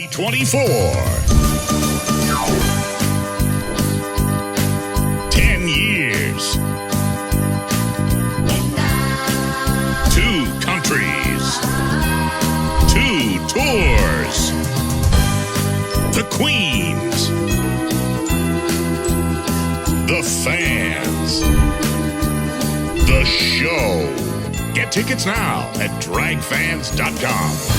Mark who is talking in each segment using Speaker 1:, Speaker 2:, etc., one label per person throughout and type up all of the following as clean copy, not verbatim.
Speaker 1: 2024. 10 years. 2 countries. 2 tours. The Queens. The fans. The show. Get tickets now at dragfans.com.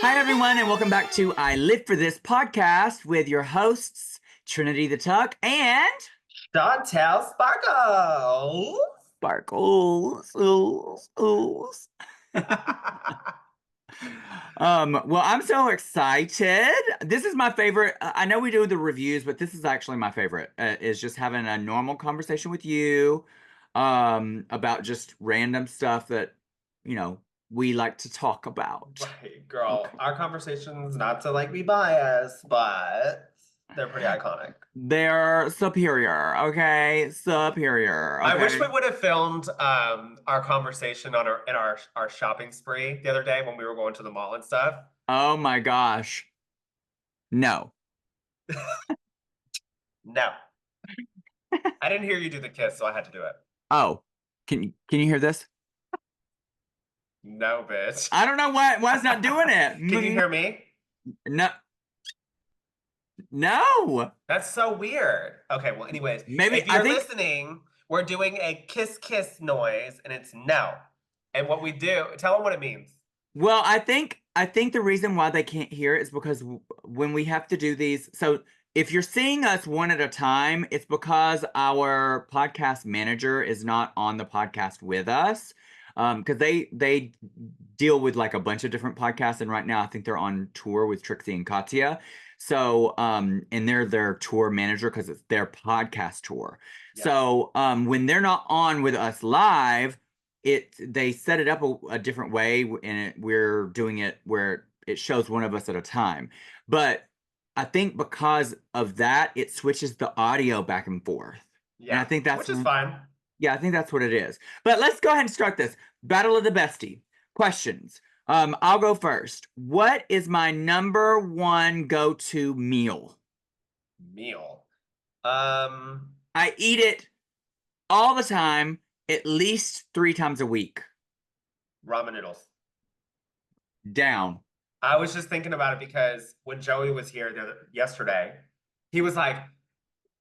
Speaker 2: Hi, everyone, and welcome back to I Live for This podcast with your hosts, Trinity the Tuck and
Speaker 3: Shontelle Sparkles.
Speaker 2: Sparkles. Well, I'm so excited. This is my favorite. I know we do the reviews, but this is actually my favorite. Is just having a normal conversation with you, about just random stuff that, we like to talk about.
Speaker 3: Right, girl.
Speaker 2: Okay.
Speaker 3: Our conversations, not to be biased, but they're pretty iconic.
Speaker 2: They're superior, okay? Superior. Okay?
Speaker 3: I wish we would have filmed our conversation on our shopping spree the other day when we were going to the mall and stuff.
Speaker 2: Oh my gosh. No.
Speaker 3: No. I didn't hear you do the kiss, so I had to do it.
Speaker 2: Oh. Can you hear this?
Speaker 3: No, bitch.
Speaker 2: I don't know why it's not doing it.
Speaker 3: Can you hear me?
Speaker 2: No.
Speaker 3: That's so weird. Okay, well, anyways,
Speaker 2: Maybe
Speaker 3: if you're listening, we're doing a kiss noise, and it's no. And what we do, tell them what it means.
Speaker 2: Well, I think the reason why they can't hear it is because when we have to do these, so if you're seeing us one at a time, it's because our podcast manager is not on the podcast with us. Because they deal with a bunch of different podcasts, and right now I think they're on tour with Trixie and Katya. So, and they're their tour manager because it's their podcast tour. Yeah. So, when they're not on with us live, they set it up a different way, and we're doing it where it shows one of us at a time. But I think because of that, it switches the audio back and forth.
Speaker 3: Yeah,
Speaker 2: and I think that's
Speaker 3: which is fine.
Speaker 2: Yeah, I think that's what it is. But let's go ahead and start this. Battle of the Bestie. Questions. I'll go first. What is my number one go-to meal? I eat it all the time, at least 3 times a week.
Speaker 3: Ramen noodles.
Speaker 2: Down.
Speaker 3: I was just thinking about it because when Joey was here yesterday, he was like,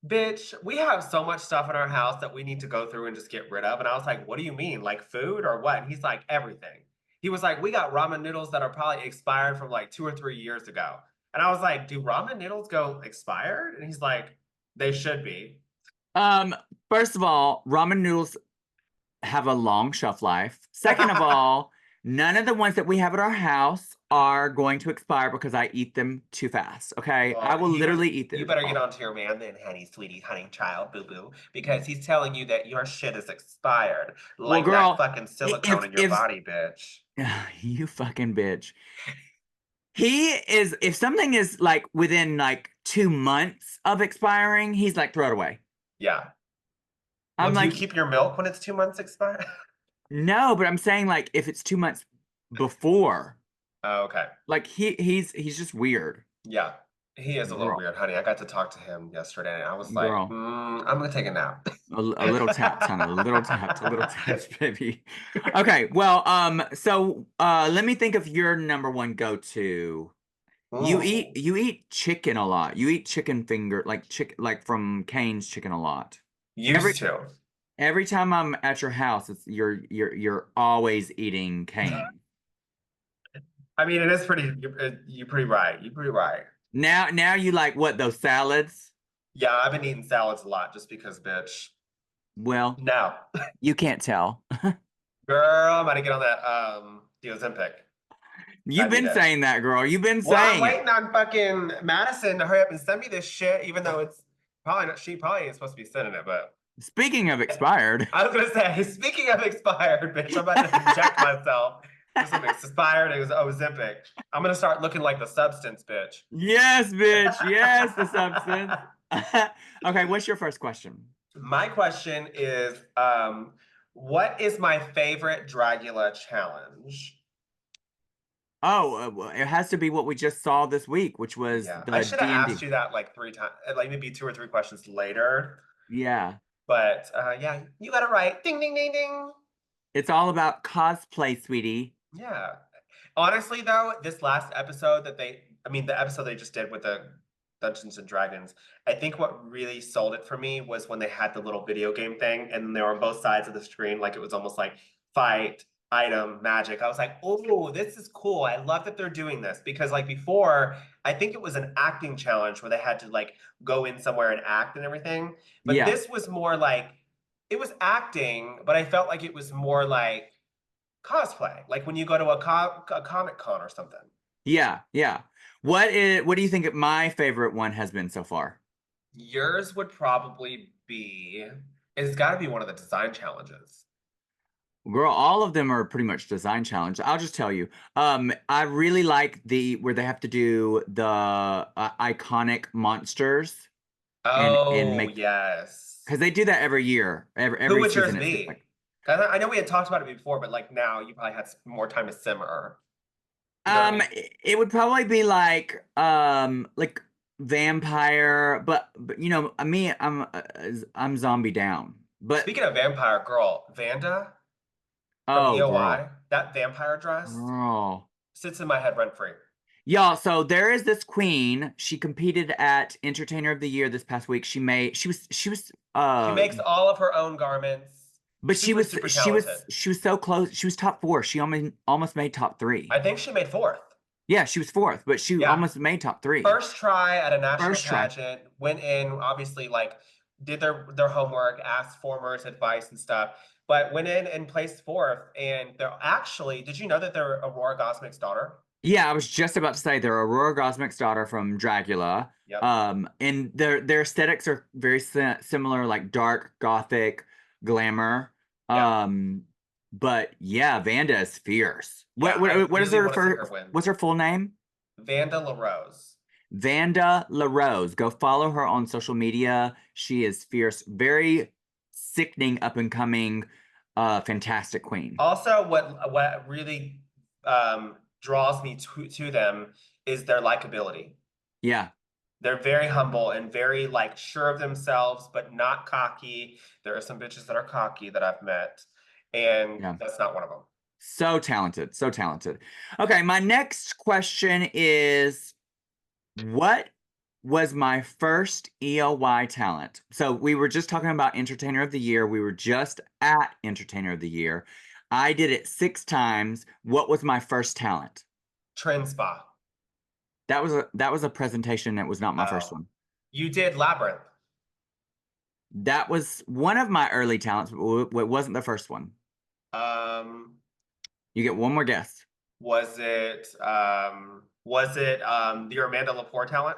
Speaker 3: bitch, we have so much stuff in our house that we need to go through and just get rid of. And I was like, what do you mean? Like food or what? And he's like, everything. He was like, we got ramen noodles that are probably expired from 2 or 3 years ago. And I was like, do ramen noodles go expired? And he's like, they should be.
Speaker 2: First of all, ramen noodles have a long shelf life. Second of all, none of the ones that we have at our house are going to expire because I eat them too fast, okay? I will literally eat them.
Speaker 3: You better get onto your man then, honey, sweetie, honey, child, boo-boo, because he's telling you that your shit is expired. Like girl, that fucking silicone in your body, bitch.
Speaker 2: You fucking bitch. If something is within 2 months of expiring, he's throw it away.
Speaker 3: Yeah. Well, do you keep your milk when it's 2 months expired?
Speaker 2: No, but I'm saying if it's 2 months before.
Speaker 3: Oh, okay.
Speaker 2: He's just weird.
Speaker 3: Yeah, he is a little weird, honey. I got to talk to him yesterday, and I was like, I'm gonna take a nap.
Speaker 2: a little tap, honey. A little taps, baby. Okay, well, so let me think of your number one go-to. You eat chicken a lot. You eat chicken finger, from Cane's Chicken a lot. Every time I'm at your house, you're always eating Cane.
Speaker 3: I mean, it is pretty. You're pretty right. You're pretty right.
Speaker 2: Now you like what, those salads?
Speaker 3: Yeah, I've been eating salads a lot just because, bitch.
Speaker 2: Well,
Speaker 3: no,
Speaker 2: you can't tell.
Speaker 3: Girl, I'm about to get on that the Ozempic.
Speaker 2: You've been saying that, girl. You've been saying.
Speaker 3: I'm waiting on fucking Madison to hurry up and send me this shit, even though it's probably not. She probably ain't supposed to be sending it, but.
Speaker 2: Speaking of expired.
Speaker 3: I was gonna say, speaking of expired, bitch, I'm about to inject myself. Some expired, it was Ozempic. I'm gonna start looking like the substance, bitch.
Speaker 2: Yes, bitch. Yes, the substance. Okay, what's your first question?
Speaker 3: My question is, What is my favorite Dragula challenge?
Speaker 2: Oh, well, it has to be what we just saw this week, which was
Speaker 3: Yeah, I
Speaker 2: the
Speaker 3: should have asked
Speaker 2: D&D.
Speaker 3: you that like 3 times, like maybe 2 or 3 questions later.
Speaker 2: Yeah.
Speaker 3: But yeah, you got it right. Ding, ding, ding, ding.
Speaker 2: It's all about cosplay, sweetie.
Speaker 3: Yeah. Honestly, though, this last episode the episode they just did with the Dungeons and Dragons, I think what really sold it for me was when they had the little video game thing and they were on both sides of the screen. Like it was almost like fight, item, magic. I was like, oh, this is cool. I love that they're doing this because, like, before, I think it was an acting challenge where they had to, like, go in somewhere and act and everything. But
Speaker 2: Yeah.
Speaker 3: this was more like, it was acting, but I felt like it was more like, cosplay, like when you go to a Comic Con or something.
Speaker 2: Yeah, yeah. What do you think my favorite one has been so far?
Speaker 3: Yours would probably be, it's got to be one of the design challenges.
Speaker 2: Girl, all of them are pretty much design challenge. I'll just tell you. I really like where they have to do the iconic monsters and
Speaker 3: Oh,
Speaker 2: make,
Speaker 3: yes.
Speaker 2: because they do that every year.
Speaker 3: Who
Speaker 2: Every
Speaker 3: would yours
Speaker 2: season it's
Speaker 3: be?
Speaker 2: like
Speaker 3: 'Cause I know we had talked about it before, but like now you probably had more time to simmer. You know what I mean?
Speaker 2: it would probably be like vampire, but you know, me, I'm zombie down. But
Speaker 3: Speaking of vampire girl, Vanda from
Speaker 2: oh
Speaker 3: EOI,
Speaker 2: girl.
Speaker 3: that vampire dress
Speaker 2: Girl.
Speaker 3: sits in my head rent free.
Speaker 2: Y'all, so there is this queen. She competed at Entertainer of the Year this past week. She was
Speaker 3: She makes all of her own garments.
Speaker 2: but
Speaker 3: Super, super talented.
Speaker 2: she was so close. She was top 4. She almost made top 3.
Speaker 3: I think she made fourth.
Speaker 2: Yeah, she was 4th, but she
Speaker 3: Yeah.
Speaker 2: almost made top 3.
Speaker 3: First try at a national
Speaker 2: First try.
Speaker 3: pageant, went in, obviously, like, did their homework, asked formers advice and stuff, but went in and placed fourth. And they're actually, did you know that they're Aurora Gosmick's daughter?
Speaker 2: Yeah, I was just about to say they're Aurora Gosmick's daughter from Dragula.
Speaker 3: Yep.
Speaker 2: And their aesthetics are very similar, like dark gothic glamour.
Speaker 3: Yeah.
Speaker 2: But yeah, Vanda is fierce.
Speaker 3: Yeah,
Speaker 2: What is
Speaker 3: really
Speaker 2: her
Speaker 3: wanna see her win.
Speaker 2: what's her full name?
Speaker 3: Vanda LaRose.
Speaker 2: Vanda LaRose. Go follow her on social media. She is fierce, very sickening, up and coming, fantastic queen.
Speaker 3: Also, what really draws me to them is their likability.
Speaker 2: Yeah.
Speaker 3: They're very humble and very, like, sure of themselves, but not cocky. There are some bitches that are cocky that I've met, and
Speaker 2: Yeah.
Speaker 3: that's not one of them.
Speaker 2: So talented, so talented. Okay, my next question is, what was my first ELY talent? So we were just talking about Entertainer of the Year. We were just at Entertainer of the Year. I did it 6 times. What was my first talent?
Speaker 3: Trend Spa.
Speaker 2: That was a presentation. That was not my first one.
Speaker 3: You did Labyrinth.
Speaker 2: That was one of my early talents, but it wasn't the first one. You get one more guess.
Speaker 3: Was it your Amanda Lepore talent?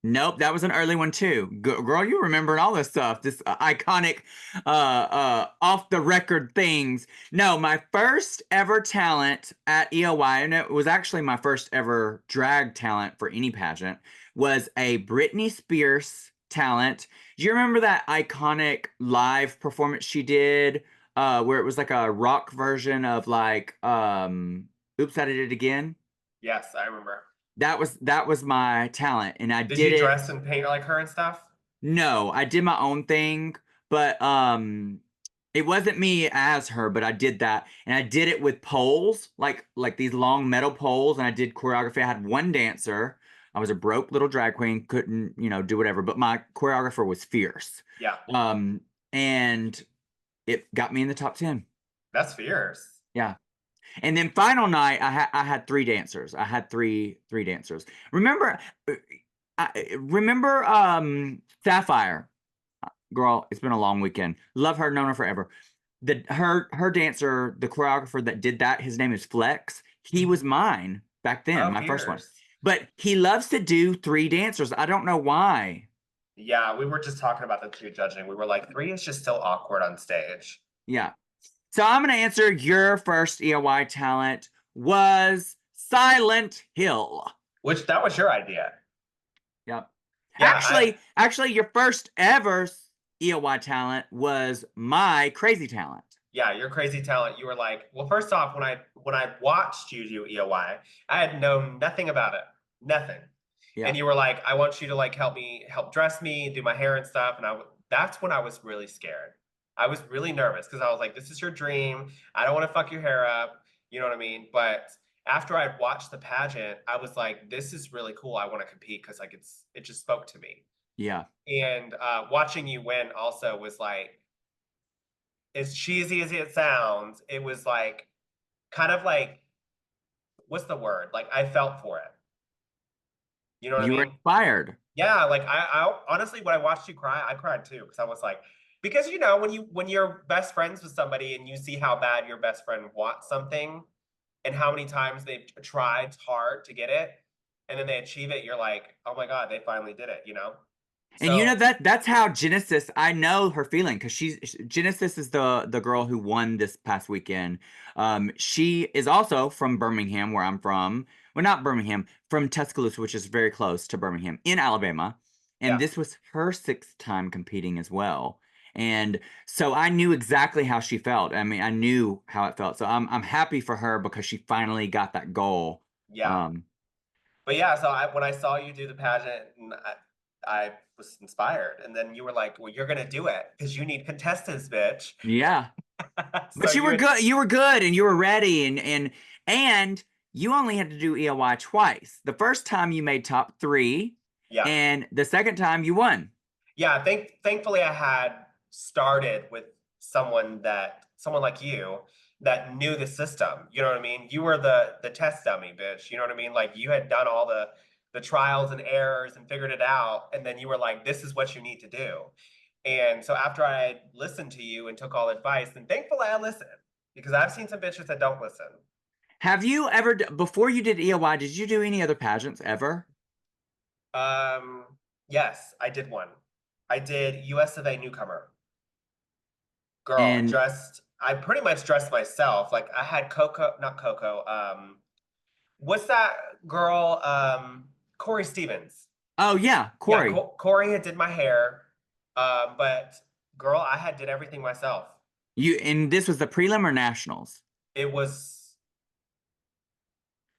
Speaker 2: Nope, that was an early one too. Girl, you remembering all this stuff, this iconic, off the record things. No, my first ever talent at EOY, and it was actually my first ever drag talent for any pageant, was a Britney Spears talent. Do you remember that iconic live performance she did, where it was like a rock version of like, Oops, I Did It Again?
Speaker 3: Yes, I remember.
Speaker 2: That was my talent, and I did
Speaker 3: you
Speaker 2: it.
Speaker 3: dress and paint like her and stuff?
Speaker 2: No, I did my own thing, but it wasn't me as her, but I did that, and I did it with poles, like these long metal poles, and I did choreography. I had one dancer. I was a broke little drag queen, couldn't, do whatever, but my choreographer was fierce.
Speaker 3: Yeah.
Speaker 2: And it got me in the top 10.
Speaker 3: That's fierce.
Speaker 2: Yeah. And then final night, I had 3 dancers. I had three dancers. Remember Sapphire? Girl, it's been a long weekend. Love her, known her forever. Her dancer, the choreographer that did that, his name is Flex. He was mine back then, my first one. But he loves to do 3 dancers. I don't know why.
Speaker 3: Yeah, we were just talking about the 3 judging. We were like, 3 is just so awkward on stage.
Speaker 2: Yeah. So I'm going to answer your first EOY talent was Silent Hill.
Speaker 3: Which, that was your idea.
Speaker 2: Yep.
Speaker 3: Yeah,
Speaker 2: actually, your first ever EOY talent was my crazy talent.
Speaker 3: Yeah, you're crazy talent. You were like, well, first off, when I watched you do EOY, I had known nothing about it, nothing.
Speaker 2: Yeah.
Speaker 3: And you were like, I want you to like help dress me, do my hair and stuff. And that's when I was really scared. I was really nervous because I was like, this is your dream. I don't want to fuck your hair up. You know what I mean? But after I'd watched the pageant, I was like, this is really cool. I want to compete because like it just spoke to me.
Speaker 2: Yeah.
Speaker 3: And watching you win also was like, as cheesy as it sounds, it was like kind of like, what's the word? Like I felt for it. You know what I
Speaker 2: You were
Speaker 3: mean?
Speaker 2: inspired.
Speaker 3: Yeah, like I honestly, when I watched you cry, I cried too because I was like, because you know when you're best friends with somebody and you see how bad your best friend wants something and how many times they've tried hard to get it, and then they achieve it, you're like, oh my God, they finally did it, you know?
Speaker 2: And you know
Speaker 3: So
Speaker 2: that's how Genesis, I know her feeling because Genesis is the girl who won this past weekend. She is also from Birmingham, where I'm from. Well, not Birmingham, from Tuscaloosa, which is very close to Birmingham in Alabama. And
Speaker 3: yeah,
Speaker 2: this was her sixth time competing as well. And so I knew exactly how she felt. I mean, I knew how it felt. So I'm happy for her because she finally got that goal.
Speaker 3: yeah.
Speaker 2: Um,
Speaker 3: But yeah, so when I saw you do the pageant, and I was inspired. And then you were like, well, you're gonna do it because you need contestants, bitch.
Speaker 2: yeah.
Speaker 3: So
Speaker 2: But you were good. You were good, and you were ready, and you only had to do EOY twice. The first time you made top 3,
Speaker 3: yeah.
Speaker 2: and the second time you won.
Speaker 3: Yeah, thankfully I had started with someone like you that knew the system. You know what I mean? You were the test dummy, bitch. You know what I mean? Like you had done all the trials and errors and figured it out, and then you were like, this is what you need to do. And so after I listened to you and took all advice, and thankfully I listened because I've seen some bitches that don't listen.
Speaker 2: Have you ever, before you did EOY, did you do any other pageants ever?
Speaker 3: Um, yes, I did one. I did US of A newcomer. Girl,
Speaker 2: And
Speaker 3: I pretty much dressed myself. Like I had Coco, not Coco. What's that girl? Corey Stevens.
Speaker 2: oh yeah,
Speaker 3: Yeah,
Speaker 2: Corey,
Speaker 3: Corey had did my hair. But girl, I had did everything myself.
Speaker 2: and this was the prelim or nationals?
Speaker 3: It was,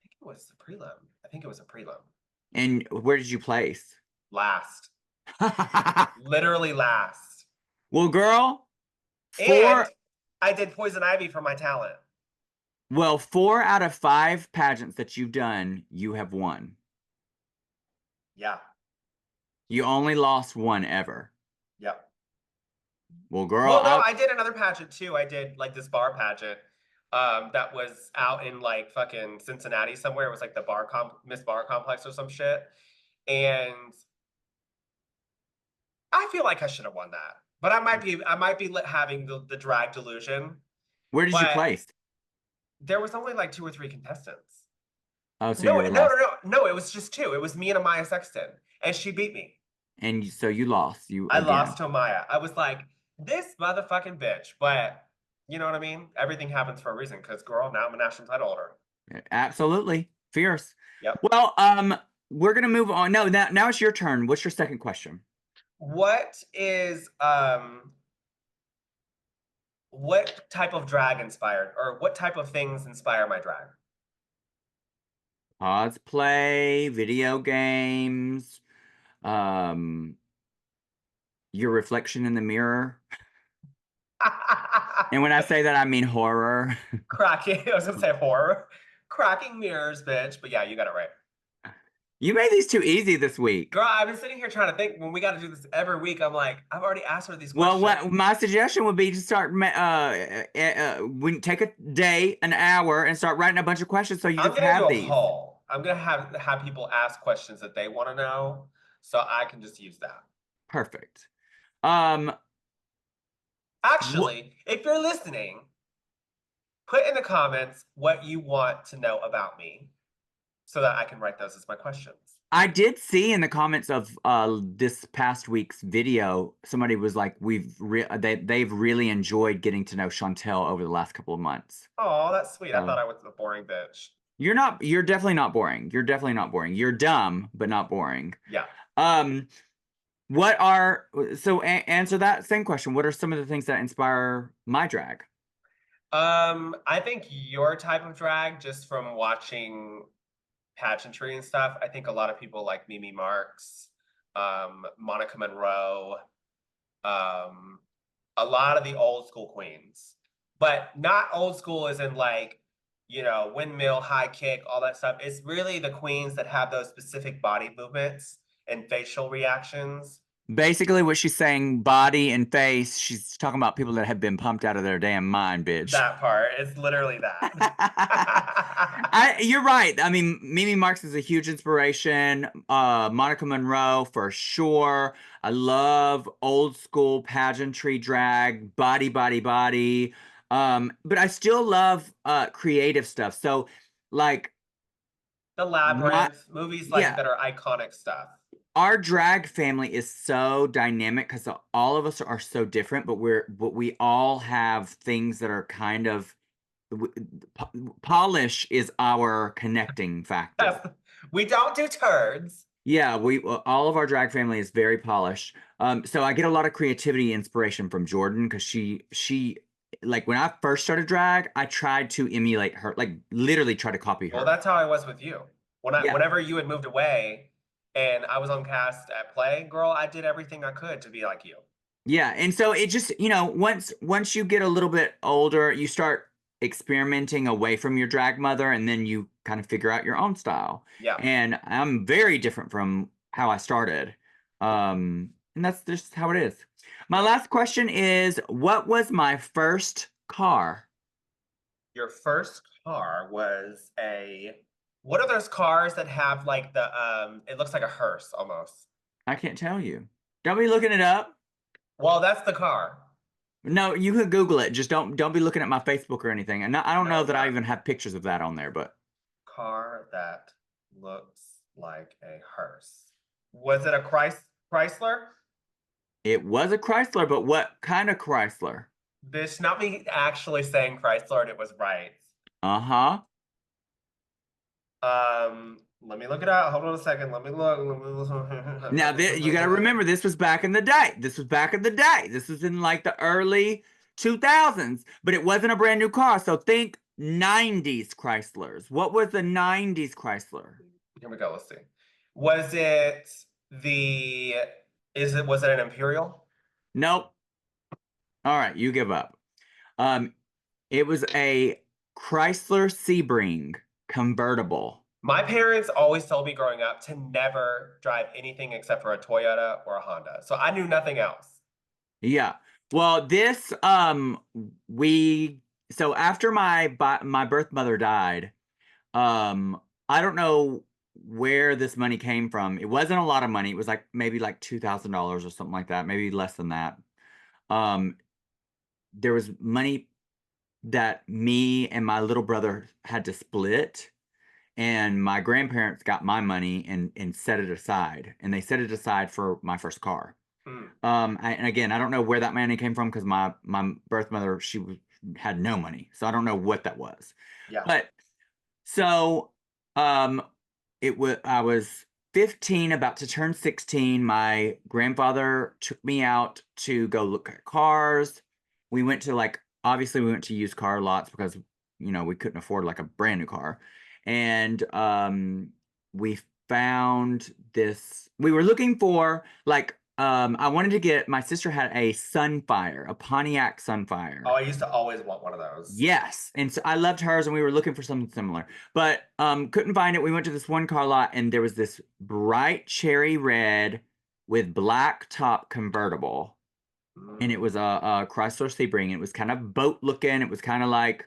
Speaker 3: I think it was the prelim. I think it was a prelim.
Speaker 2: And where did you place?
Speaker 3: Last. Literally last.
Speaker 2: Well, girl,
Speaker 3: And
Speaker 2: 4,
Speaker 3: I did Poison Ivy for my talent.
Speaker 2: well, 4 out of 5 pageants that you've done, you have won.
Speaker 3: Yeah.
Speaker 2: You only lost one ever.
Speaker 3: Yep.
Speaker 2: Well, girl,
Speaker 3: Well, no, I did another pageant too. I did like this bar pageant that was out in like fucking Cincinnati somewhere. It was like the Miss Bar Complex or some shit. And I feel like I should have won that. But I might be having the drag delusion.
Speaker 2: where did you
Speaker 3: But
Speaker 2: place?
Speaker 3: there was only like 2 or 3 contestants.
Speaker 2: Oh, so
Speaker 3: No,
Speaker 2: you
Speaker 3: no,
Speaker 2: were
Speaker 3: no,
Speaker 2: lost.
Speaker 3: no, no. It was just 2. It was me and Amaya Sexton, and she beat me.
Speaker 2: And so you lost. You
Speaker 3: I
Speaker 2: again.
Speaker 3: lost to Amaya. I was like, this motherfucking bitch. But you know what I mean? Everything happens for a reason. Because girl, now I'm a national title holder.
Speaker 2: Absolutely. Fierce.
Speaker 3: Yep.
Speaker 2: Well, we're gonna move on. No, now it's your turn. What's your second question?
Speaker 3: What type of drag inspired, or what type of things inspire my drag?
Speaker 2: Cosplay, video games, um, your reflection in the mirror. And when I say that, I mean horror.
Speaker 3: Cracking, I was gonna say horror. Cracking mirrors, bitch. But yeah, you got it right.
Speaker 2: You made these too easy this week.
Speaker 3: Girl, I've been sitting here trying to think when we got to do this every week. I'm like, I've already asked her these
Speaker 2: Well,
Speaker 3: questions.
Speaker 2: what my suggestion would be to start when take a day, an hour, and start writing a bunch of questions so you
Speaker 3: I'm
Speaker 2: just
Speaker 3: gonna do
Speaker 2: have
Speaker 3: a
Speaker 2: these.
Speaker 3: poll. I'm gonna have people ask questions that they want to know, so I can just use that.
Speaker 2: Perfect. Um,
Speaker 3: Actually, if you're listening, put in the comments what you want to know about me, so that I can write those as my questions.
Speaker 2: I did see in the comments of this past week's video, somebody was like, they've really enjoyed getting to know Shontelle over the last couple of months.
Speaker 3: Oh, that's sweet. I
Speaker 2: So
Speaker 3: thought I was a boring bitch.
Speaker 2: you're definitely not boring. You're definitely not boring. You're dumb, but not boring.
Speaker 3: Yeah.
Speaker 2: Answer that same question. What are some of the things that inspire my drag?
Speaker 3: I think your type of drag, just from watching pageantry and stuff, I think a lot of people like Mimi Marks, Monica Monroe, um, a lot of the old school queens, but not old school as in like, windmill, high kick, all that stuff. It's really the queens that have those specific body movements and facial reactions.
Speaker 2: Basically, what she's saying, body and face, she's talking about people that have been pumped out of their damn mind, bitch.
Speaker 3: That part, it's literally that.
Speaker 2: You're right. I mean, Mimi Marks is a huge inspiration. Monica Monroe, for sure. I love old school pageantry drag, body, body, body. But I still love creative stuff. So, like,
Speaker 3: The Labyrinth, movies like
Speaker 2: yeah.
Speaker 3: that are iconic stuff.
Speaker 2: Our drag family is so dynamic because all of us are so different, but we all have things that are kind of polish is our connecting factor.
Speaker 3: We don't do turds.
Speaker 2: Yeah, all of our drag family is very polished. So I get a lot of creativity inspiration from Jordan because she like when I first started drag, I tried to emulate her, like literally try to copy her.
Speaker 3: Well, that's how I was with you. Whenever you had moved away and I was on cast at Play, girl, I did everything I could to be like you.
Speaker 2: Yeah, and so it just, once you get a little bit older, you start experimenting away from your drag mother, and then you kind of figure out your own style.
Speaker 3: Yeah.
Speaker 2: And I'm very different from how I started. And that's just how it is. My last question is, what was my first car?
Speaker 3: Your first car was what are those cars that have like it looks like a hearse almost?
Speaker 2: I can't tell you. Don't be looking it up.
Speaker 3: Well, that's the car.
Speaker 2: No, you can Google it. Just don't be looking at my Facebook or anything. And I don't know that I even have pictures of that on there, but
Speaker 3: car that looks like a hearse. Was it a Chrysler?
Speaker 2: it was a Chrysler, but what kind of Chrysler?
Speaker 3: Bitch, not me actually saying Chrysler and it was right.
Speaker 2: Uh-huh.
Speaker 3: Let me look it out. Hold on a second. Let me look.
Speaker 2: Now, you got to remember, this was back in the day. This was in like the early 2000s, but it wasn't a brand new car. So think 90s Chryslers. What was the 90s Chrysler?
Speaker 3: Here we go. Let's see. Was it an Imperial?
Speaker 2: Nope. All right, you give up. It was a Chrysler Sebring convertible.
Speaker 3: My parents always told me growing up to never drive anything except for a Toyota or a Honda. So I knew nothing else.
Speaker 2: Yeah. Well, this so after my birth mother died, I don't know where this money came from. It wasn't a lot of money. It was like maybe like $2,000 or something like that, maybe less than that. There was money that me and my little brother had to split. And my grandparents got my money and set it aside, and they set it aside for my first car. And again, I don't know where that money came from because my birth mother, had no money, so I don't know what that was.
Speaker 3: Yeah.
Speaker 2: But so I was 15, about to turn 16. My grandfather took me out to go look at cars. We went to obviously we went to used car lots because we couldn't afford like a brand new car. And we found this. We were looking for I wanted to get. My sister had a Sunfire, a Pontiac Sunfire.
Speaker 3: Oh, I used to always want one of those.
Speaker 2: Yes, and so I loved hers, and we were looking for something similar, but couldn't find it. We went to this one car lot, and there was this bright cherry red with black top convertible, and it was a Chrysler Sebring. It was kind of boat looking. It was kind of like.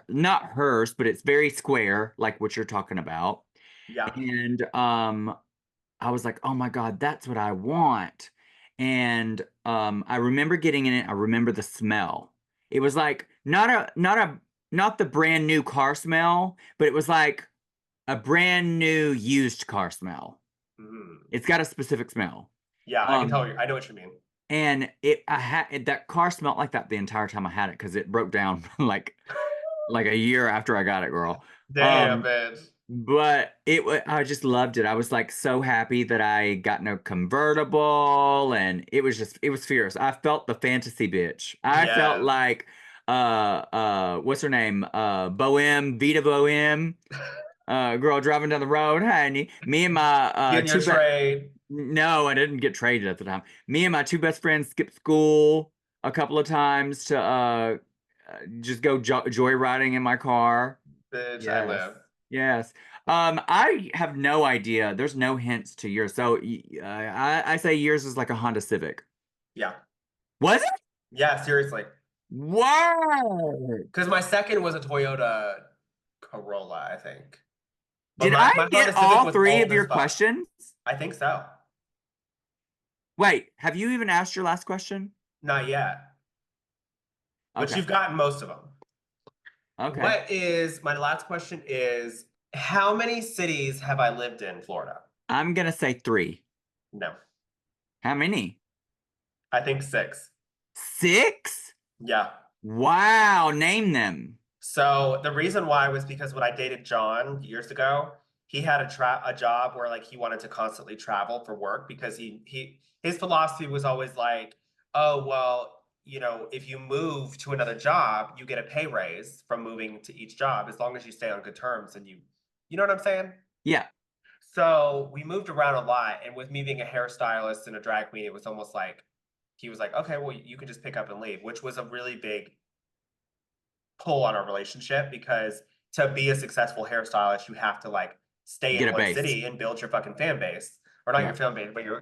Speaker 2: Not hers, but it's very square, like what you're talking about.
Speaker 3: Yeah.
Speaker 2: And I was like, oh my God, that's what I want. And I remember getting in it. I remember the smell. It was like not the brand new car smell, but it was like a brand new used car smell. It's got a specific smell.
Speaker 3: Yeah, I can tell you. I know what you mean.
Speaker 2: And that car smelled like that the entire time I had it because it broke down like a year after I got it, girl.
Speaker 3: Damn, bitch.
Speaker 2: But I just loved it. I was like so happy that I got no convertible, and it was fierce. I felt the fantasy bitch. I felt like what's her name? Vita Bohem, girl driving down the road. Honey, me and my
Speaker 3: Getting your trade.
Speaker 2: No, I didn't get traded at the time. Me and my two best friends skipped school a couple of times to just go joyriding in my car.
Speaker 3: Bitch, I
Speaker 2: Yes.
Speaker 3: live.
Speaker 2: Yes. I have no idea. There's no hints to yours. So I say yours is like a Honda Civic.
Speaker 3: Yeah.
Speaker 2: Was it?
Speaker 3: Yeah, seriously.
Speaker 2: Wow.
Speaker 3: Because my second was a Toyota Corolla, I think. But
Speaker 2: Did
Speaker 3: my
Speaker 2: I
Speaker 3: Honda
Speaker 2: get
Speaker 3: Civic
Speaker 2: all
Speaker 3: was
Speaker 2: three
Speaker 3: old
Speaker 2: of
Speaker 3: as
Speaker 2: your
Speaker 3: fuck.
Speaker 2: questions?
Speaker 3: I think so.
Speaker 2: Wait, have you even asked your last question?
Speaker 3: Not yet. But
Speaker 2: Okay.
Speaker 3: you've gotten most of them.
Speaker 2: Okay.
Speaker 3: My last question is, how many cities have I lived in Florida?
Speaker 2: I'm gonna say 3.
Speaker 3: No.
Speaker 2: How many?
Speaker 3: I think 6.
Speaker 2: 6?
Speaker 3: Yeah.
Speaker 2: Wow, name them.
Speaker 3: So the reason why was because when I dated John years ago, he had a job where like he wanted to constantly travel for work because his philosophy was always like, oh well, if you move to another job, you get a pay raise from moving to each job as long as you stay on good terms and you know what I'm saying?
Speaker 2: Yeah.
Speaker 3: So we moved around a lot, and with me being a hairstylist and a drag queen, it was almost like he was like, okay, well, you can just pick up and leave, which was a really big pull on our relationship because to be a successful hairstylist, you have to like stay
Speaker 2: Get
Speaker 3: in
Speaker 2: a
Speaker 3: one
Speaker 2: base.
Speaker 3: city and build your fucking fan base, or not
Speaker 2: Yeah.
Speaker 3: your fan base, but your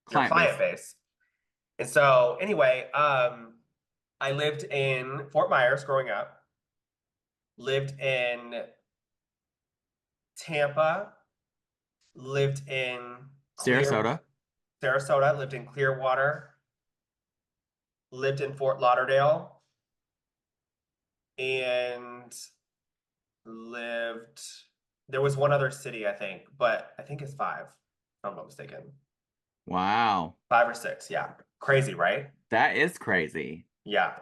Speaker 2: Client
Speaker 3: client base. And so anyway, I lived in Fort Myers growing up, lived in Tampa, lived in
Speaker 2: Sarasota.
Speaker 3: Sarasota, lived in Clearwater, lived in Fort Lauderdale, and lived. There was one other city, I think, but I think it's 5, if I'm not mistaken.
Speaker 2: Wow.
Speaker 3: 5 or 6, yeah. Crazy, right?
Speaker 2: That is crazy.
Speaker 3: Yeah.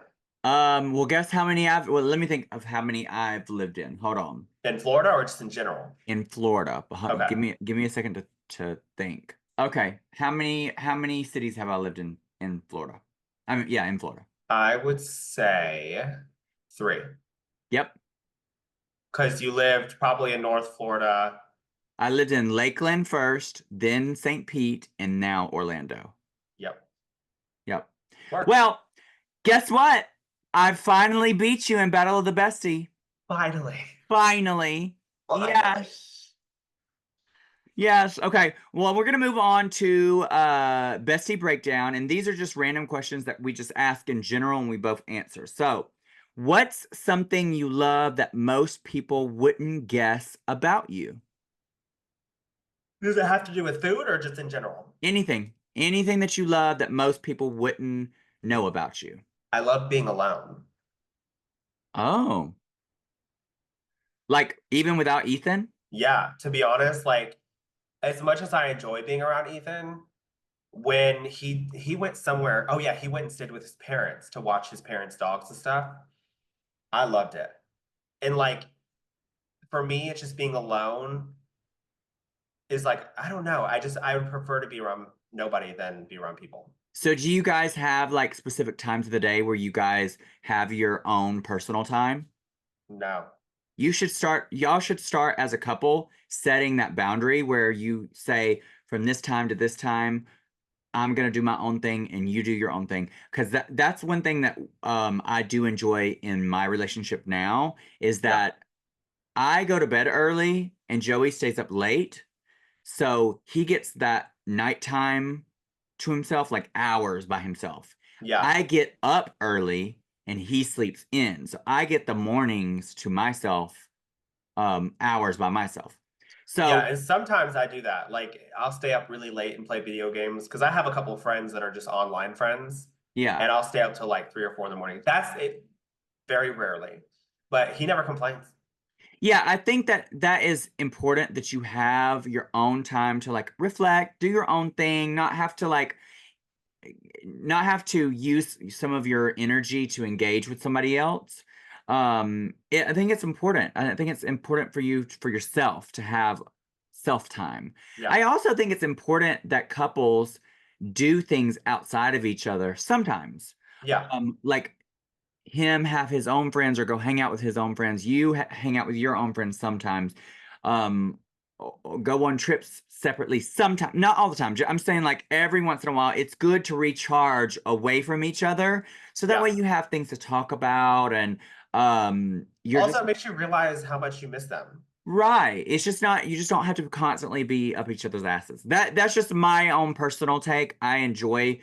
Speaker 2: Well, guess how many let me think of how many I've lived in. Hold on.
Speaker 3: In Florida or just in general?
Speaker 2: In Florida.
Speaker 3: Okay.
Speaker 2: Give me a second to think. Okay. How many cities have I lived in Florida? I mean, yeah, in Florida.
Speaker 3: I would say 3.
Speaker 2: Yep.
Speaker 3: Because you lived probably in North Florida.
Speaker 2: I lived in Lakeland first, then St. Pete, and now Orlando.
Speaker 3: Yep.
Speaker 2: Yep.
Speaker 3: Work.
Speaker 2: Well, guess what? I finally beat you in Battle of the Bestie.
Speaker 3: Finally.
Speaker 2: Finally. Yes. Yes. Okay. Well, we're going to move on to Bestie Breakdown. And these are just random questions that we just ask in general and we both answer. So, what's something you love that most people wouldn't guess about you?
Speaker 3: Does it have to do with food or just in general?
Speaker 2: Anything. Anything that you love that most people wouldn't know about you.
Speaker 3: I love being alone.
Speaker 2: Oh. Like, even without Ethan?
Speaker 3: Yeah. To be honest, like, as much as I enjoy being around Ethan, when he went somewhere, oh yeah, he went and stayed with his parents to watch his parents' dogs and stuff. I loved it. And like for me, it's just being alone is like, I don't know. I would prefer to be around nobody than be around people.
Speaker 2: So do you guys have like specific times of the day where you guys have your own personal time?
Speaker 3: No.
Speaker 2: Y'all should start as a couple setting that boundary where you say from this time to this time, I'm gonna do my own thing and you do your own thing. Because that's one thing that I do enjoy in my relationship now is that I go to bed early and Joey stays up late. So he gets that nighttime to himself, like hours by himself.
Speaker 3: Yeah.
Speaker 2: I get up early and he sleeps in. So I get the mornings to myself, hours by myself. So
Speaker 3: yeah, and sometimes I do that. Like I'll stay up really late and play video games because I have a couple of friends that are just online friends.
Speaker 2: yeah.
Speaker 3: And I'll stay up till like 3 or 4 in the morning. That's it very rarely. But he never complains.
Speaker 2: Yeah, I think that is important that you have your own time to like reflect, do your own thing, not have to use some of your energy to engage with somebody else. I think it's important. I think it's important for you, for yourself, to have self time.
Speaker 3: Yeah.
Speaker 2: I also think it's important that couples do things outside of each other sometimes.
Speaker 3: Yeah.
Speaker 2: Like him have his own friends or go hang out with his own friends. You hang out with your own friends sometimes. Go on trips separately sometimes, not all the time. I'm saying like every once in a while, it's good to recharge away from each other. So that way you have things to talk about, and you're
Speaker 3: Also,
Speaker 2: just
Speaker 3: it makes you realize how much you miss them.
Speaker 2: right. It's just not, you just don't have to constantly be up each other's asses. That's just my own personal take. I enjoy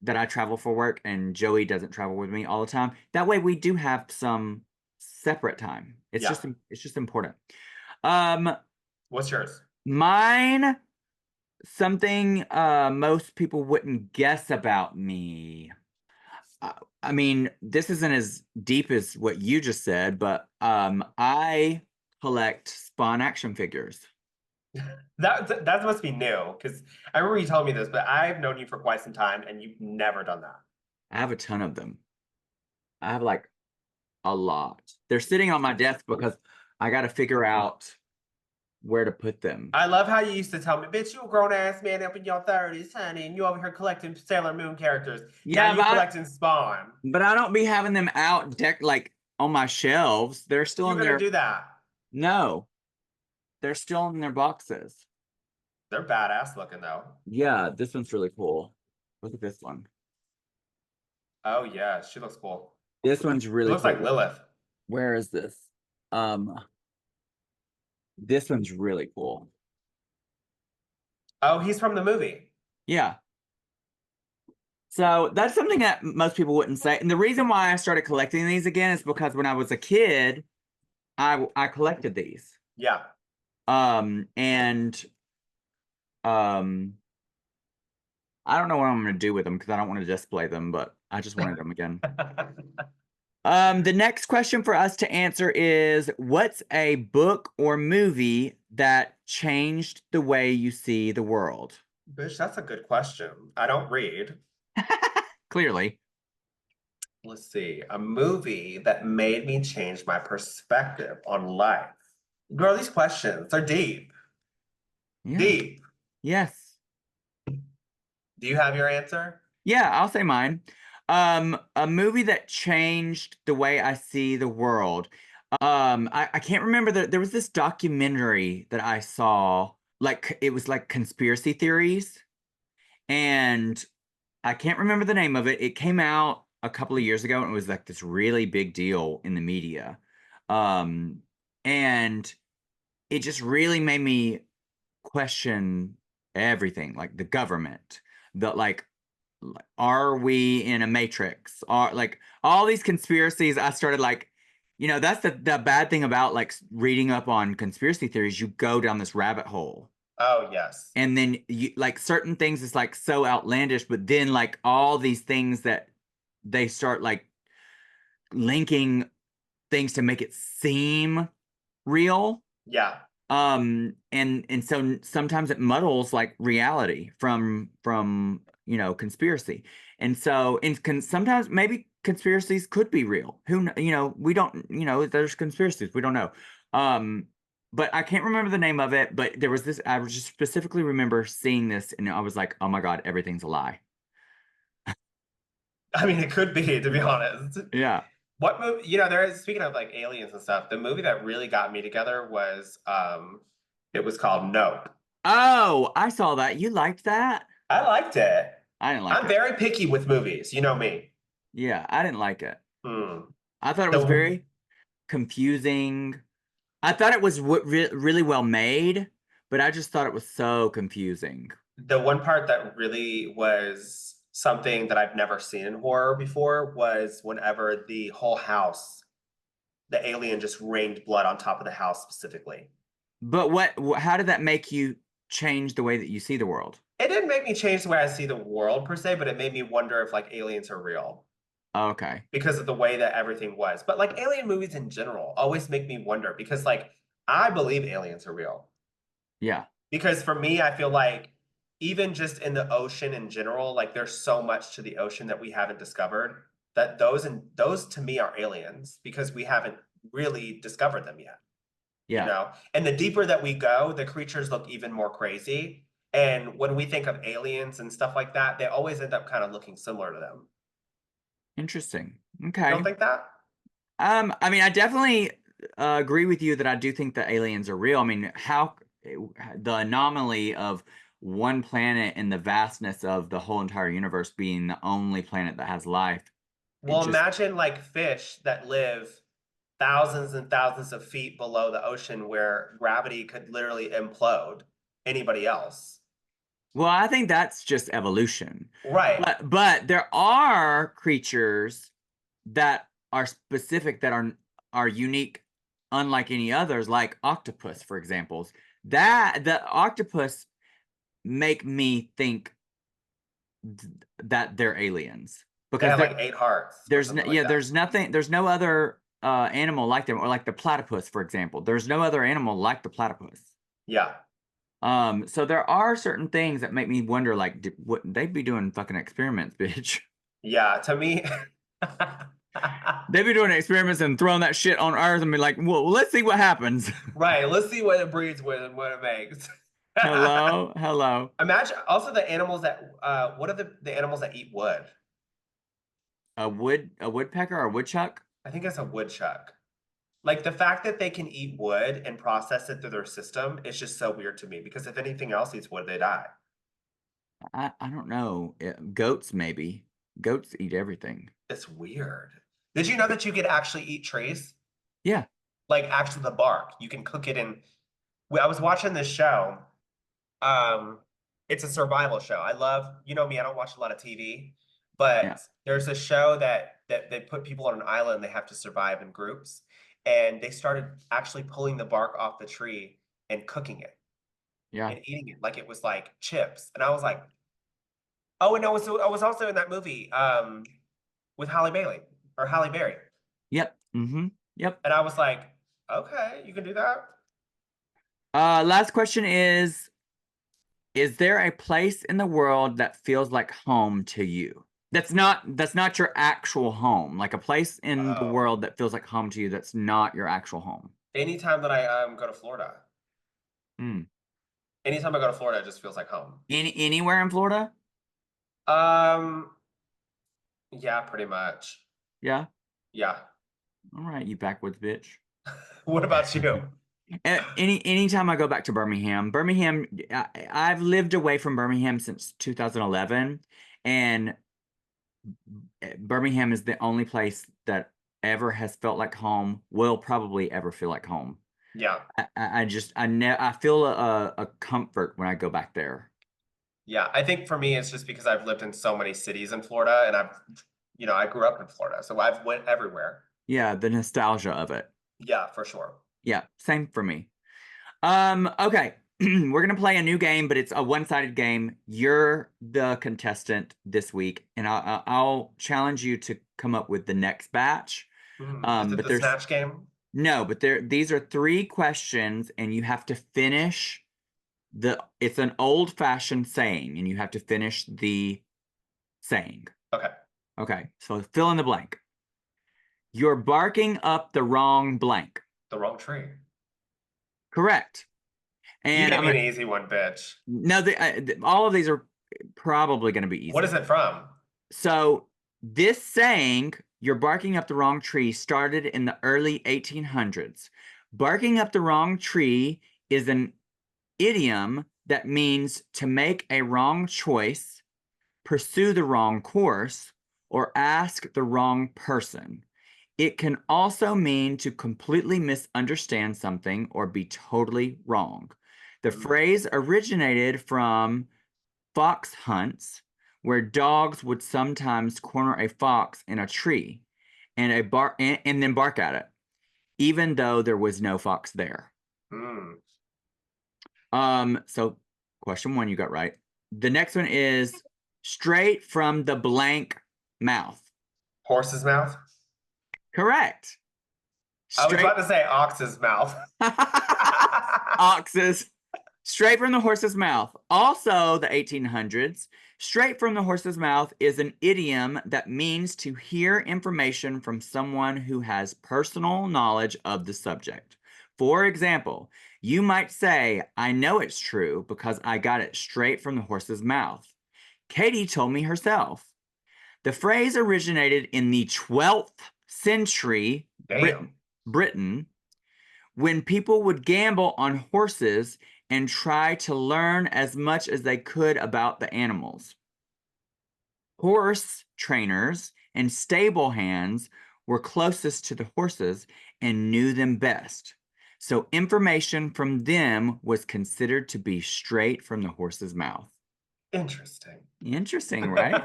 Speaker 2: that I travel for work and Joey doesn't travel with me all the time. That way we do have some separate time. It's just important.
Speaker 3: What's yours?
Speaker 2: Mine, something most people wouldn't guess about me. I mean, this isn't as deep as what you just said, but I collect Spawn action figures.
Speaker 3: That must be new, because I remember you telling me this, but I've known you for quite some time and you've never done that.
Speaker 2: I have a ton of them. I have like a lot. They're sitting on my desk because I got to figure out where to put them.
Speaker 3: I love how you used to tell me, bitch, you a grown ass man up in your 30s, honey, and you over here collecting Sailor Moon characters.
Speaker 2: Yeah,
Speaker 3: now you collecting Spawn.
Speaker 2: but I don't be having them out like on my shelves. They're still
Speaker 3: You're
Speaker 2: in
Speaker 3: gonna
Speaker 2: their
Speaker 3: do that.
Speaker 2: No. They're still in their boxes.
Speaker 3: They're badass looking though.
Speaker 2: Yeah, this one's really cool. Look at this one.
Speaker 3: Oh yeah, she looks cool.
Speaker 2: This one's really
Speaker 3: looks
Speaker 2: cool.
Speaker 3: like Lilith.
Speaker 2: Where is this? This one's really cool.
Speaker 3: Oh, he's from the movie.
Speaker 2: Yeah. So that's something that most people wouldn't say. And the reason why I started collecting these again is because when I was a kid, I collected these.
Speaker 3: Yeah.
Speaker 2: And I don't know what I'm going to do with them because I don't want to display them, but I just wanted them again. The next question for us to answer is, what's a book or movie that changed the way you see the world?
Speaker 3: Bitch, that's a good question. I don't read.
Speaker 2: Clearly.
Speaker 3: Let's see. A movie that made me change my perspective on life. Girl, these questions are deep.
Speaker 2: Yeah.
Speaker 3: Deep.
Speaker 2: Yes.
Speaker 3: Do you have your answer?
Speaker 2: Yeah, I'll say mine. A movie that changed the way I see the world. I can't remember there was this documentary that I saw, like it was like conspiracy theories, and I can't remember the name of it. It came out a couple of years ago and it was like this really big deal in the media. And it just really made me question everything, like the government, the like are we in a matrix? Are like all these conspiracies, I started like, that's the bad thing about like reading up on conspiracy theories. You go down this rabbit hole.
Speaker 3: Oh, yes.
Speaker 2: And then you like certain things is like so outlandish, but then like all these things that they start like linking things to make it seem real.
Speaker 3: Yeah.
Speaker 2: And so sometimes it muddles like reality from conspiracy. And so sometimes maybe conspiracies could be real. We don't, there's conspiracies, we don't know. But I can't remember the name of it, but there was this, I just specifically remember seeing this and I was like, oh my God, everything's a lie.
Speaker 3: I mean, it could be, to be honest.
Speaker 2: Yeah.
Speaker 3: What movie, speaking of like aliens and stuff, the movie that really got me together was, it was called Nope.
Speaker 2: Oh, I saw that. You liked that?
Speaker 3: I liked it.
Speaker 2: I didn't like it.
Speaker 3: I'm very picky with movies. You know me.
Speaker 2: Yeah, I didn't like it.
Speaker 3: Hmm.
Speaker 2: I thought it was very confusing. I thought it was really well made, but I just thought it was so confusing.
Speaker 3: The one part that really was something that I've never seen in horror before was whenever the whole house, the alien just rained blood on top of the house specifically.
Speaker 2: But how did that make you change the way that you see the world?
Speaker 3: It didn't make me change the way I see the world per se, but it made me wonder if like aliens are real.
Speaker 2: Okay.
Speaker 3: Because of the way that everything was. But like alien movies in general always make me wonder because like I believe aliens are real.
Speaker 2: Yeah.
Speaker 3: Because for me, I feel like even just in the ocean in general, like there's so much to the ocean that we haven't discovered that those to me are aliens because we haven't really discovered them yet.
Speaker 2: Yeah.
Speaker 3: And the deeper that we go, the creatures look even more crazy. And when we think of aliens and stuff like that, they always end up kind of looking similar to them.
Speaker 2: Interesting.
Speaker 3: You
Speaker 2: Okay.
Speaker 3: don't think that?
Speaker 2: I mean, I definitely agree with you that I do think that aliens are real. I mean, how the anomaly of one planet in the vastness of the whole entire universe being the only planet that has life. It
Speaker 3: Well,
Speaker 2: just,
Speaker 3: imagine like fish that live thousands and thousands of feet below the ocean where gravity could literally implode anybody else.
Speaker 2: well, I think that's just evolution.
Speaker 3: Right.
Speaker 2: But there are creatures that are specific that are unique, unlike any others, like octopus, for example. That the octopus make me think that they're aliens
Speaker 3: They
Speaker 2: because
Speaker 3: have like 8 hearts or something like that.
Speaker 2: there's no other animal like them, or like the platypus, for example. There's no other animal like the platypus.
Speaker 3: Yeah.
Speaker 2: So there are certain things that make me wonder, like, wouldn't they be doing fucking experiments, bitch?
Speaker 3: Yeah. To me,
Speaker 2: They'd be doing experiments and throwing that shit on Earth and be like, well, let's see what happens.
Speaker 3: right. Let's see what it breeds with and what it makes.
Speaker 2: Hello.
Speaker 3: Imagine also the animals that what are the animals that eat wood?
Speaker 2: A woodpecker or a woodchuck?
Speaker 3: I think it's a woodchuck. Like the fact that they can eat wood and process it through their system is just so weird to me because if anything else eats wood, they die.
Speaker 2: I don't know. Goats, maybe. Goats eat everything.
Speaker 3: It's weird. Did you know that you could actually eat trees?
Speaker 2: Yeah.
Speaker 3: Like actually the bark. You can cook it in. I was watching this show. Um, it's a survival show. I love, you know me, I don't watch a lot of TV,
Speaker 2: Yeah.
Speaker 3: but there's a show that they put people on an island, they have to survive in groups, and they started actually pulling the bark off the tree and cooking it
Speaker 2: Yeah.
Speaker 3: and eating it like it was like chips. And I was like, oh, and I was also in that movie with Halle Bailey or Halle Berry.
Speaker 2: Yep. Mm-hmm. Yep.
Speaker 3: And I was like, okay, you can do that.
Speaker 2: Last question is there a place in the world that feels like home to you? That's not your actual home. Like a place in the
Speaker 3: Oh,
Speaker 2: world that feels like home to you that's not your actual home.
Speaker 3: anytime that I go to Florida,
Speaker 2: Hmm.
Speaker 3: anytime I go to Florida, it just feels like home.
Speaker 2: Anywhere in Florida?
Speaker 3: Um, yeah, pretty much.
Speaker 2: Yeah.
Speaker 3: Yeah.
Speaker 2: All right, you backwoods bitch.
Speaker 3: What about you?
Speaker 2: Anytime I go back to Birmingham, I've lived away from Birmingham since 2011, and Birmingham is the only place that ever has felt like home, will probably ever feel like home.
Speaker 3: Yeah.
Speaker 2: I feel a comfort when I go back there.
Speaker 3: Yeah. I think for me, it's just because I've lived in so many cities in Florida and I grew up in Florida, so I've went everywhere.
Speaker 2: Yeah, the nostalgia of it.
Speaker 3: Yeah, for sure.
Speaker 2: Yeah, same for me. Okay. We're gonna play a new game, but it's a one-sided game. You're the contestant this week, and I'll challenge you to come up with the next batch.
Speaker 3: Is it
Speaker 2: But
Speaker 3: the snatch game?
Speaker 2: no, but these are 3 questions, and you have to finish it's an old-fashioned saying, and you have to finish the saying.
Speaker 3: Okay.
Speaker 2: Okay, so fill in the blank. You're barking up the wrong blank.
Speaker 3: The wrong tree.
Speaker 2: Correct.
Speaker 3: You
Speaker 2: And
Speaker 3: gave me an easy one, bitch.
Speaker 2: no, all of these are probably going to be easy.
Speaker 3: What is it from?
Speaker 2: So this saying, "You're barking up the wrong tree," started in the early 1800s. Barking up the wrong tree is an idiom that means to make a wrong choice, pursue the wrong course, or ask the wrong person. It can also mean to completely misunderstand something or be totally wrong. The phrase originated from fox hunts, where dogs would sometimes corner a fox in a tree and then bark at it, even though there was no fox there.
Speaker 3: Mm.
Speaker 2: So question 1 you got right. The next one is straight from the blank mouth.
Speaker 3: Horse's mouth?
Speaker 2: Correct.
Speaker 3: I was about to say ox's mouth.
Speaker 2: Oxes. Straight from the horse's mouth. Also, the 1800s, straight from the horse's mouth is an idiom that means to hear information from someone who has personal knowledge of the subject. For example, you might say, "I know it's true because I got it straight from the horse's mouth. Katie told me herself." The phrase originated in the 12th century
Speaker 3: Damn.
Speaker 2: Britain, when people would gamble on horses and try to learn as much as they could about the animals. Horse trainers and stable hands were closest to the horses and knew them best. So information from them was considered to be straight from the horse's mouth.
Speaker 3: Interesting.
Speaker 2: Interesting, right?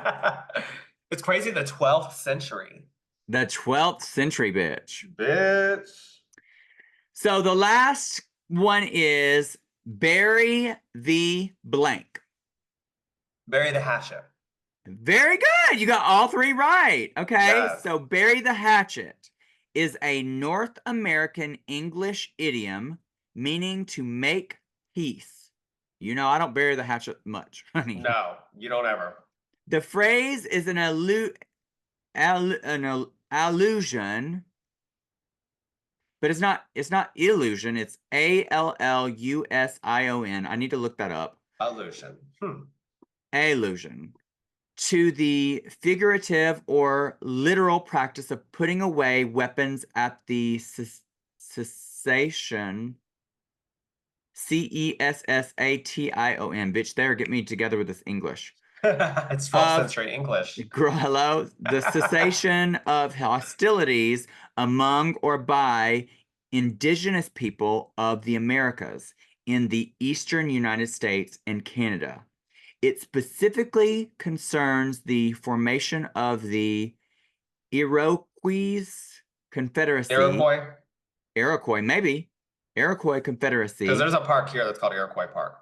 Speaker 3: It's crazy, the 12th century.
Speaker 2: The 12th century, bitch.
Speaker 3: Bitch.
Speaker 2: So the last one is bury the blank.
Speaker 3: Bury the hatchet.
Speaker 2: Very good. You got all three right. Okay.
Speaker 3: Yes.
Speaker 2: So bury the hatchet is a North American English idiom meaning to make peace. You know, I don't bury the hatchet much, honey.
Speaker 3: No, you don't ever.
Speaker 2: The phrase is an allusion, but it's not illusion. It's ALLUSION. I need to look that up.
Speaker 3: Allusion.
Speaker 2: Allusion to the figurative or literal practice of putting away weapons at the cessation. CESSATION. Bitch, there, get me together with this English.
Speaker 3: It's 12th century English.
Speaker 2: Girl, hello. The cessation of hostilities among or by indigenous people of the Americas in the eastern United States and Canada. It specifically concerns the formation of the Iroquois Confederacy. Iroquois, maybe. Iroquois Confederacy.
Speaker 3: Because there's a park here that's called Iroquois Park.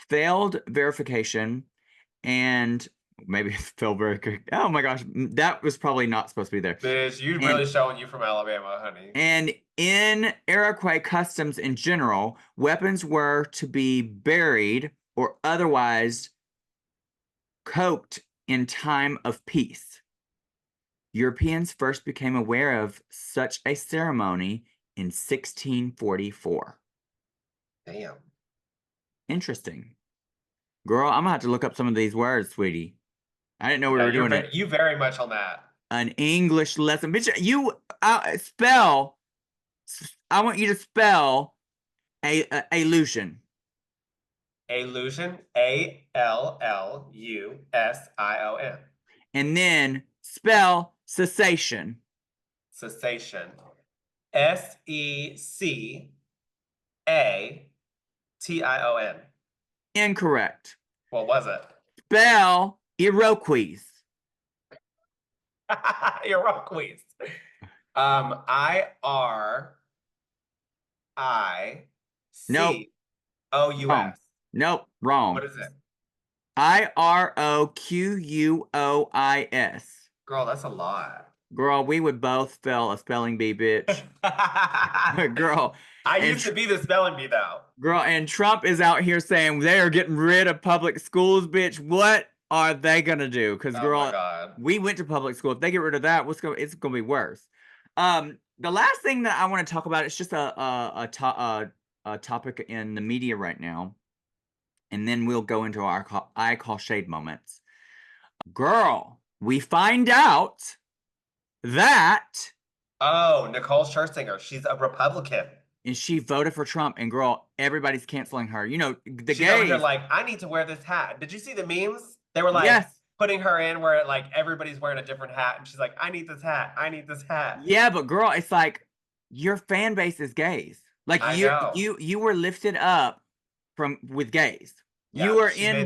Speaker 2: Failed verification and maybe failed verification. Oh my gosh, that was probably not supposed to be there.
Speaker 3: Bitch, you really showing you from Alabama, honey.
Speaker 2: And in Iroquois customs in general, weapons were to be buried or otherwise cloaked in time of peace. Europeans first became aware of such a ceremony in 1644.
Speaker 3: Damn.
Speaker 2: Interesting. Girl, I'm gonna have to look up some of these words, sweetie. I didn't know we were doing it.
Speaker 3: You very much on that.
Speaker 2: An English lesson. Bitch, you spell. I want you to spell allusion.
Speaker 3: Allusion. ALLUSION.
Speaker 2: And then spell cessation.
Speaker 3: Cessation. SECATION.
Speaker 2: Incorrect.
Speaker 3: What was it?
Speaker 2: Spell Iroquois.
Speaker 3: Iroquois.
Speaker 2: Nope.
Speaker 3: IROQUOUS.
Speaker 2: Nope, wrong.
Speaker 3: What is it?
Speaker 2: IROQUOIS.
Speaker 3: Girl, that's a lot.
Speaker 2: Girl, we would both spell a spelling bee, bitch. Girl.
Speaker 3: I used to be the spelling bee, though.
Speaker 2: Girl, and Trump is out here saying they are getting rid of public schools, bitch. What are they gonna do? Because girl, we went to public school. If they get rid of that, it's gonna be worse. The last thing that I want to talk about is just a topic in the media right now, and then we'll go into our I call shade moments. Girl, we find out that
Speaker 3: Nicole Scherzinger, she's a Republican.
Speaker 2: And she voted for Trump, and girl, everybody's canceling her. You know, the
Speaker 3: She's
Speaker 2: gays.
Speaker 3: over here like, I need to wear this hat. Did you see the memes? They were like putting her in where like everybody's wearing a different hat, and she's like, I need this hat. I need this hat.
Speaker 2: Yeah, but girl, it's like your fan base is gays. Like you were lifted up with gays. Yeah, you were in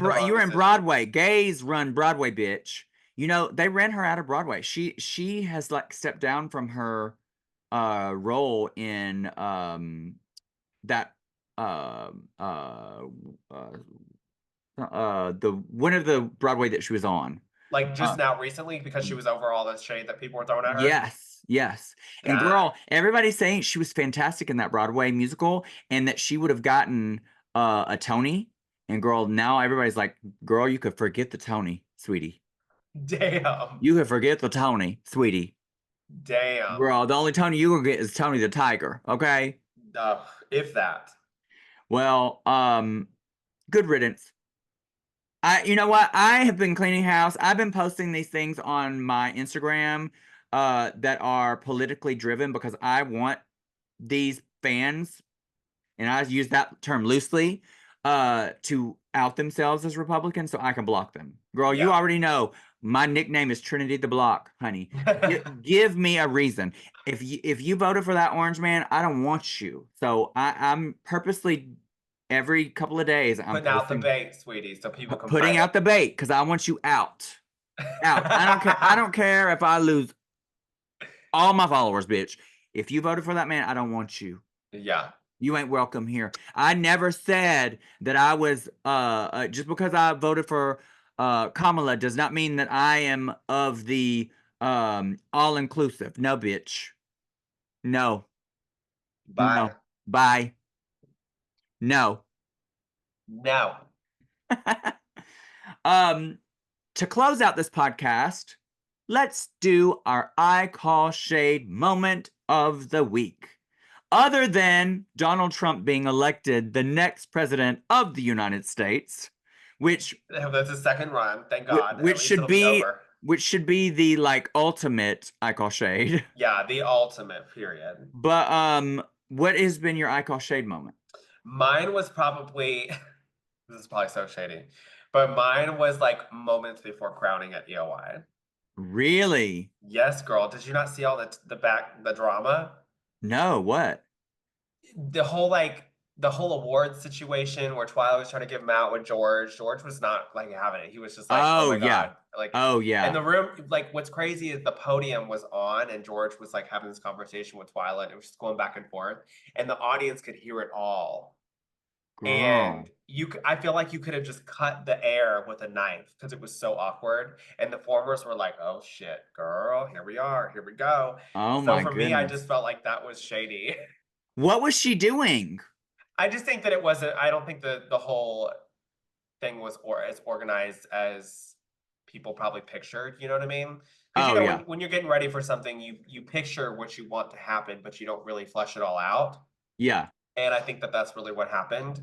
Speaker 2: Broadway. Gays run Broadway, bitch. You know, they ran her out of Broadway. She has like stepped down from her role in that the one of the Broadway that she was on.
Speaker 3: Like just now recently, because she was over all the shade that people were throwing at her?
Speaker 2: Yes. Yeah. And girl, everybody's saying she was fantastic in that Broadway musical and that she would have gotten a Tony. And girl, now everybody's like, girl, you could forget the Tony, sweetie.
Speaker 3: Damn.
Speaker 2: You could forget the Tony, sweetie.
Speaker 3: Damn.
Speaker 2: Girl, the only Tony you gonna get is Tony the Tiger, okay?
Speaker 3: No, if that.
Speaker 2: Well, good riddance. You know what? I have been cleaning house. I've been posting these things on my Instagram that are politically driven because I want these fans, and I use that term loosely, to out themselves as Republicans so I can block them. Girl, you
Speaker 3: Yeah.
Speaker 2: already know my nickname is Trinity the Block, honey. Give me a reason. If you voted for that orange man, I don't want you. So I'm purposely every couple of days I'm
Speaker 3: Putting out the
Speaker 2: posting,
Speaker 3: bait, sweetie, so people can
Speaker 2: putting
Speaker 3: fight
Speaker 2: out the bait because I want you out. Out. I don't care. I don't care if I lose all my followers, bitch. If you voted for that man, I don't want you.
Speaker 3: Yeah.
Speaker 2: You ain't welcome here. I never said that I was just because I voted for Kamala does not mean that I am of the all inclusive. No, bitch. No.
Speaker 3: Bye.
Speaker 2: No. Bye. No.
Speaker 3: No.
Speaker 2: um to close out this podcast, let's do our I Call Shade moment of the week. Other than Donald Trump being elected the next president of the United States, which
Speaker 3: That's a second run. Thank God. At
Speaker 2: which
Speaker 3: least
Speaker 2: should
Speaker 3: it'll be over.
Speaker 2: be the like ultimate I Call Shade.
Speaker 3: Yeah, the ultimate period.
Speaker 2: But what has been your I Call Shade moment?
Speaker 3: Mine was probably this is probably so shady, but mine was like moments before crowning at EOI.
Speaker 2: Really?
Speaker 3: Yes, girl. Did you not see all the drama?
Speaker 2: No, what?
Speaker 3: The whole award situation where Twilight was trying to give him out with George. George was not like having it. He was just like, oh
Speaker 2: Oh
Speaker 3: my
Speaker 2: yeah.
Speaker 3: God. Like,
Speaker 2: Oh
Speaker 3: and
Speaker 2: yeah.
Speaker 3: the room, like what's crazy is the podium was on and George was like having this conversation with Twilight. It was just going back and forth. And the audience could hear it all. And
Speaker 2: Girl.
Speaker 3: I feel like you could have just cut the air with a knife because it was so awkward. And the formers were like, oh shit, girl, here we are, here we go.
Speaker 2: Oh
Speaker 3: So
Speaker 2: my
Speaker 3: for me, I
Speaker 2: goodness.
Speaker 3: just felt like that was shady.
Speaker 2: What was she doing?
Speaker 3: I just think that it wasn't, I don't think the whole thing was as organized as people probably pictured, you know what I mean? Because
Speaker 2: Oh yeah.
Speaker 3: when you're getting ready for something, you picture what you want to happen, but you don't really flesh it all out.
Speaker 2: Yeah.
Speaker 3: And I think that that's really what happened.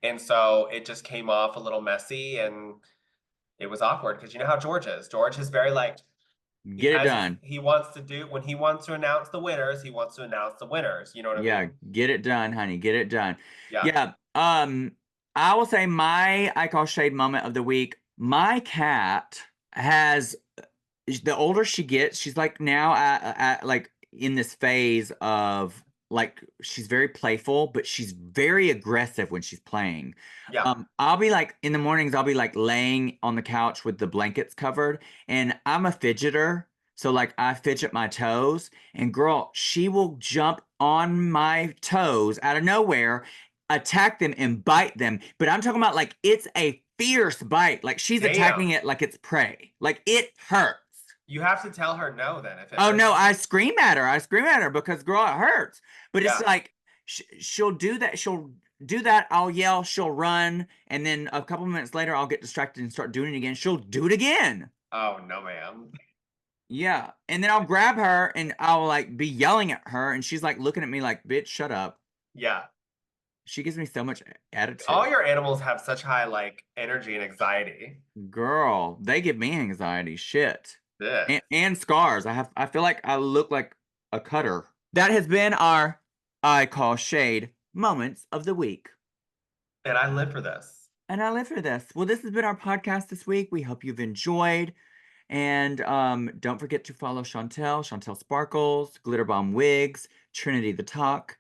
Speaker 3: And so it just came off a little messy and it was awkward because you know how George is. George is very like,
Speaker 2: Get it done.
Speaker 3: he wants to do, when he wants to announce the winners, he wants to announce the winners. You know what I
Speaker 2: Yeah,
Speaker 3: mean?
Speaker 2: get it done, honey. Get it done.
Speaker 3: Yeah.
Speaker 2: Yeah. I will say my I Call Shade moment of the week. My cat has the older she gets, she's like now at like in this phase of like she's very playful, but she's very aggressive when she's playing.
Speaker 3: Yeah.
Speaker 2: I'll be like in the mornings, I'll be like laying on the couch with the blankets covered, and I'm a fidgeter. So like I fidget my toes, and girl, she will jump on my toes out of nowhere, attack them and bite them. But I'm talking about like it's a fierce bite. Like she's attacking
Speaker 3: Damn.
Speaker 2: it like it's prey. Like it hurts.
Speaker 3: You have to tell her no then if it
Speaker 2: Oh
Speaker 3: hurts.
Speaker 2: no, I scream at her. I scream at her because girl, it hurts. But it's
Speaker 3: Yeah.
Speaker 2: like she'll do that. She'll do that. I'll yell. She'll run, and then a couple minutes later, I'll get distracted and start doing it again. She'll do it again.
Speaker 3: Oh no, ma'am.
Speaker 2: Yeah, and then I'll grab her and I'll like be yelling at her, and she's like looking at me like, "Bitch, shut up."
Speaker 3: Yeah.
Speaker 2: She gives me so much attitude.
Speaker 3: All your animals have such high like energy and anxiety.
Speaker 2: Girl, they give me anxiety. Shit.
Speaker 3: Ugh.
Speaker 2: And scars. I feel like I look like a cutter. That has been our I Call Shade moments of the week.
Speaker 3: And I live for this.
Speaker 2: And I live for this. Well, this has been our podcast this week. We hope you've enjoyed. And don't forget to follow Shontelle Sparkles, Glitter Bomb Wigs, Trinity the Talk.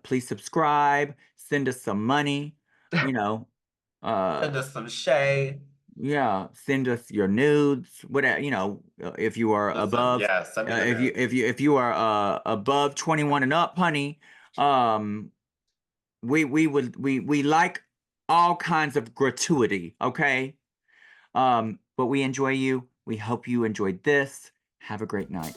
Speaker 2: Please subscribe. Send us some money. You know.
Speaker 3: Send us some shade.
Speaker 2: Yeah, send us your nudes. Whatever, you know, if you are
Speaker 3: Listen,
Speaker 2: above,
Speaker 3: yeah, send me the nudes.
Speaker 2: if you are above 21 and up, honey, we like all kinds of gratuity, okay? But we enjoy you. We hope you enjoyed this. Have a great night.